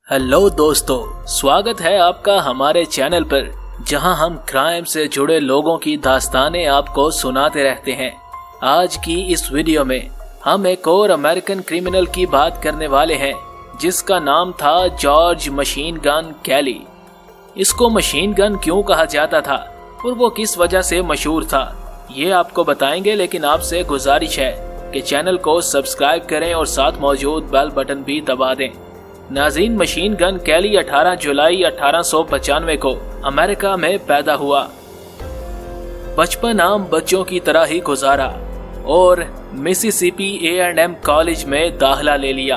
Hello दोस्तों, स्वागत है आपका हमारे चैनल पर, जहां हम क्राइम से जुड़े लोगों की दास्तानें आपको सुनाते रहते हैं। आज की इस वीडियो में हम एक और अमेरिकन क्रिमिनल की बात करने वाले हैं, जिसका नाम था जॉर्ज मशीन गन कैली। इसको मशीन गन क्यों कहा जाता था और वो किस वजह से मशहूर था, ये आपको बताएंगे। लेकिन आपसे गुजारिश है कि चैनल को सब्सक्राइब करें और साथ मौजूद बेल बटन भी दबा दें। नाज़रीन, मशीन गन कैली 18 जुलाई 1895 को अमेरिका में पैदा हुआ। बचपन आम बच्चों की तरह ही गुजारा और मिसिसिपी A&M कॉलेज में दाखिला ले लिया।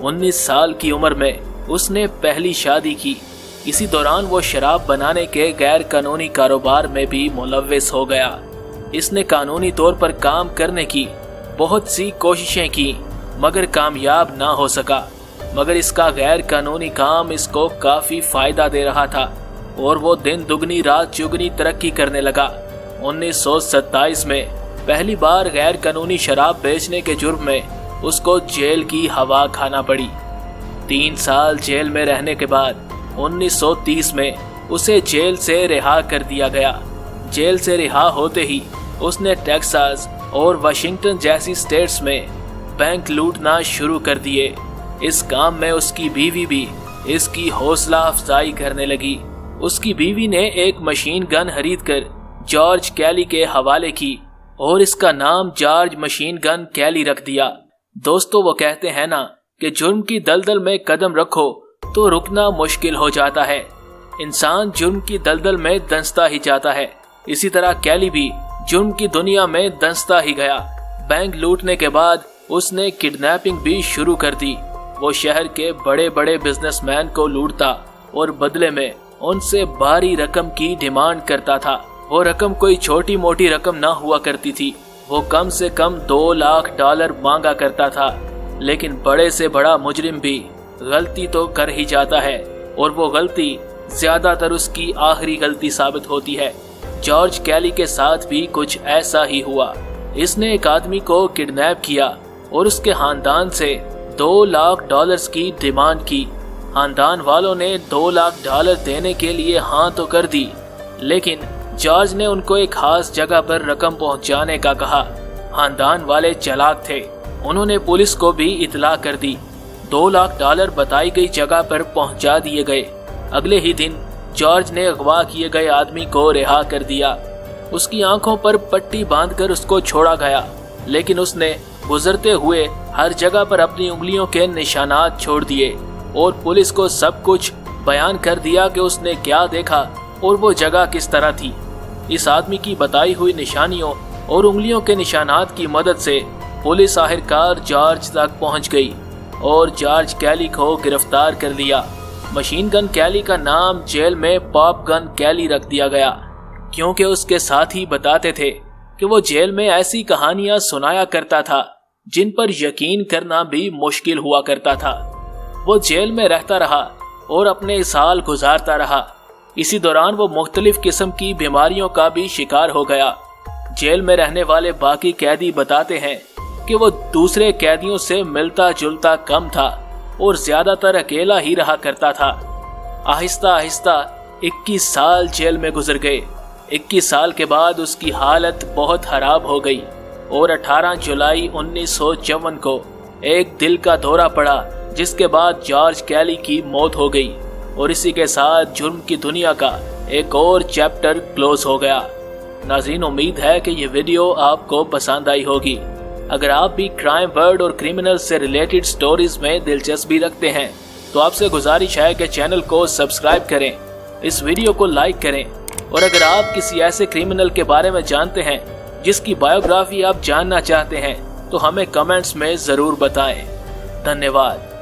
19 साल की उम्र में उसने पहली शादी की। इसी दौरान वो शराब बनाने के गैर कानूनी कारोबार में भी मुलव्विस हो गया। इसने कानूनी तौर पर काम करने की बहुत सी कोशिशें की, मगर कामयाब ना हो सका। मगर इसका गैर कानूनी काम इसको काफी फायदा दे रहा था और वो दिन दुगनी रात चुगनी तरक्की करने लगा। 1927 में पहली बार गैर कानूनी शराब बेचने के जुर्म में उसको जेल की हवा खाना पड़ी। 3 साल जेल में रहने के बाद 1930 में उसे जेल से रिहा कर दिया गया। जेल से रिहा होते ही उसने टेक्सास और वाशिंगटन जैसी स्टेट्स में बैंक लूटना शुरू कर दिए। इस काम में उसकी बीवी भी इसकी हौसला अफजाई करने लगी। उसकी बीवी ने एक मशीन गन खरीदकर जॉर्ज कैली के हवाले की और इसका नाम जॉर्ज मशीन गन कैली रख दिया। दोस्तों, वो कहते हैं ना कि जुर्म की दलदल में कदम रखो तो रुकना मुश्किल हो जाता है। इंसान जुर्म की दलदल में दंसता ही जाता है। इसी तरह कैली भी जुर्म की दुनिया में दंसता ही गया। बैंक लूटने के बाद उसने किडनैपिंग भी शुरू कर दी। वो शहर के बड़े बड़े बिजनेसमैन को लूटता और बदले में उनसे भारी रकम की डिमांड करता था। वो रकम कोई छोटी मोटी रकम ना हुआ करती थी। वो कम से कम $2 लाख मांगा करता था। लेकिन बड़े से बड़ा मुजरिम भी गलती तो कर ही जाता है और वो गलती ज्यादातर उसकी आखिरी गलती साबित होती है। जॉर्ज कैली के साथ भी कुछ ऐसा ही हुआ। इसने एक आदमी को किडनैप किया और उसके खानदान से $2 लाख की डिमांड की। खानदान वालों ने $2 लाख देने के लिए हाँ तो कर दी, लेकिन जॉर्ज ने उनको एक खास जगह पर रकम पहुंचाने का कहा। खानदान वाले चालाक थे, उन्होंने पुलिस को भी इतला कर दी। $2 लाख बताई गई जगह पर पहुंचा दिए गए। अगले ही दिन जॉर्ज ने अगवा किए गए आदमी को रिहा कर दिया। उसकी आंखों पर पट्टी बांधकर उसको छोड़ा गया, लेकिन उसने गुजरते हुए हर जगह पर अपनी उंगलियों के निशानात छोड़ दिए और पुलिस को सब कुछ बयान कर दिया कि उसने क्या देखा और वो जगह किस तरह थी। इस आदमी की बताई हुई निशानियों और उंगलियों के निशानात की मदद से पुलिस आखिरकार जॉर्ज तक पहुंच गई और जॉर्ज कैली को गिरफ्तार कर लिया। मशीन गन कैली का नाम जेल में पॉप गन कैली रख दिया गया, क्योंकि उसके साथी बताते थे कि वो जेल में ऐसी कहानियां सुनाया करता था जिन पर यकीन करना भी मुश्किल हुआ करता था। वो जेल में रहता रहा और अपने साल गुजारता रहा। इसी दौरान वो मुख्तलिफ किस्म की बीमारियों का भी शिकार हो गया। जेल में रहने वाले बाकी कैदी बताते हैं कि वो दूसरे कैदियों से मिलता जुलता कम था और ज्यादातर अकेला ही रहा करता था। आहिस्ता आहिस्ता 21 साल जेल में गुजर गए। 21 साल के बाद उसकी हालत बहुत खराब हो गई और 18 जुलाई 1954 को एक दिल का दौरा पड़ा, जिसके बाद जॉर्ज कैली की मौत हो गई और इसी के साथ जुर्म की दुनिया का एक और चैप्टर क्लोज हो गया। नाज़रीन, उम्मीद है कि ये वीडियो आपको पसंद आई होगी। अगर आप भी क्राइम वर्ड और क्रिमिनल से रिलेटेड स्टोरीज में दिलचस्पी रखते हैं तो आपसे गुजारिश है कि चैनल को सब्सक्राइब करें, इस वीडियो को लाइक करें और अगर आप किसी ऐसे क्रिमिनल के बारे में जानते हैं जिसकी बायोग्राफी आप जानना चाहते हैं तो हमें कमेंट्स में जरूर बताएं। धन्यवाद।